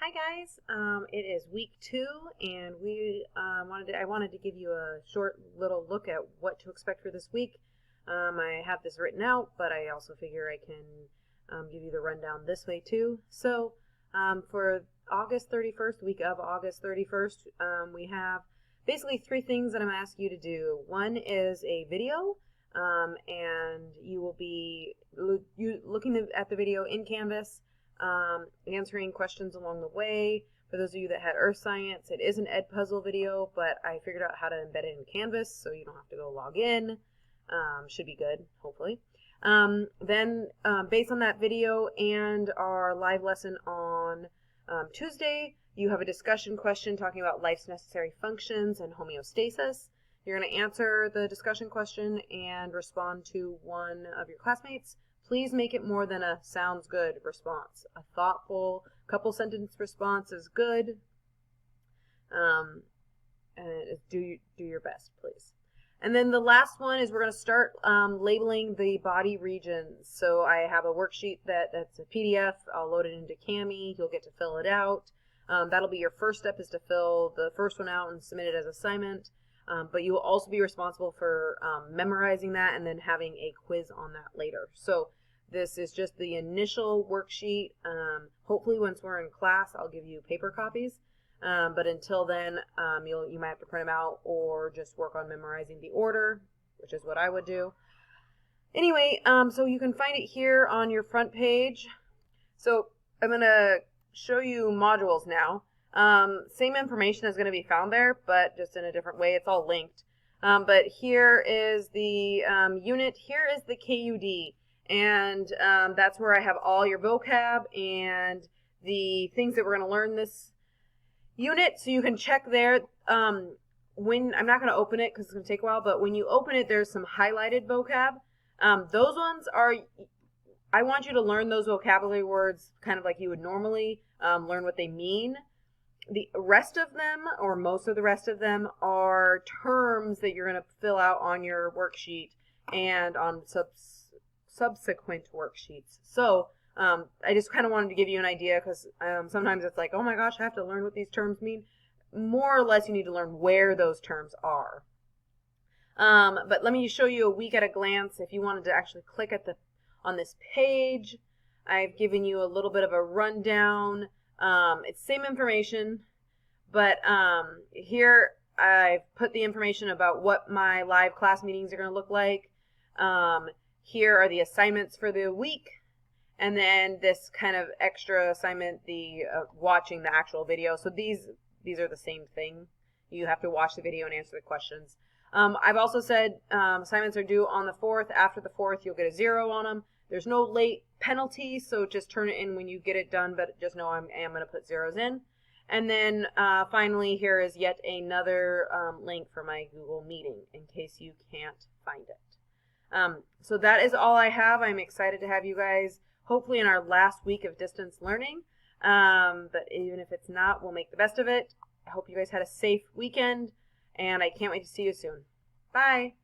Hi guys, it is week 2, and I wanted to give you a short little look at what to expect for this week. I have this written out, but I also figure I can give you the rundown this way too. So for August 31st, week of August 31st, we have basically 3 things that I'm asking you to do. One is a video, and you will be looking at the video in Canvas, answering questions along the way. For those of you that had Earth Science, it is an Edpuzzle video, but I figured out how to embed it in Canvas so you don't have to go log in. Should be good, hopefully. Then based on that video and our live lesson on Tuesday, you have a discussion question talking about life's necessary functions and homeostasis. You're going to answer the discussion question and respond to one of your classmates. Please make it more than a sounds good response. A thoughtful couple sentence response is good. And do your best, please. And then the last one is we're going to start labeling the body regions. So I have a worksheet that's a PDF. I'll load it into Kami. You'll get to fill it out. That'll be your first step, is to fill the first one out and submit it as assignment. But you will also be responsible for memorizing that and then having a quiz on that later. So this is just the initial worksheet. Hopefully once we're in class, I'll give you paper copies. But until then, you might have to print them out or just work on memorizing the order, which is what I would do. Anyway, so you can find it here on your front page. So I'm going to show you modules now. Same information is going to be found there, but just in a different way. It's all linked. But here is the unit. Here is the KUD. And that's where I have all your vocab and the things that we're going to learn this unit. So you can check there. I'm not going to open it because it's going to take a while, but when you open it, there's some highlighted vocab. Those ones are, I want you to learn those vocabulary words kind of like you would normally learn what they mean. The rest of them, or most of the rest of them, are terms that you're going to fill out on your worksheet and on subsequent worksheets. So I just kind of wanted to give you an idea, because sometimes it's like, oh my gosh, I have to learn what these terms mean. More or less, you need to learn where those terms are. But let me show you a week at a glance. If you wanted to actually click on this page, I've given you a little bit of a rundown. It's same information, but here I've put the information about what my live class meetings are going to look like. Here are the assignments for the week, and then this kind of extra assignment, the watching the actual video. So these are the same thing. You have to watch the video and answer the questions. I've also said assignments are due on the 4th. After the 4th, you'll get a 0 on them. There's no late penalty, so just turn it in when you get it done, but just know I am going to put zeros in. And then finally, here is yet another link for my Google Meeting in case you can't find it. So that is all I have. I'm excited to have you guys hopefully in our last week of distance learning. But even if it's not, we'll make the best of it. I hope you guys had a safe weekend, and I can't wait to see you soon. Bye.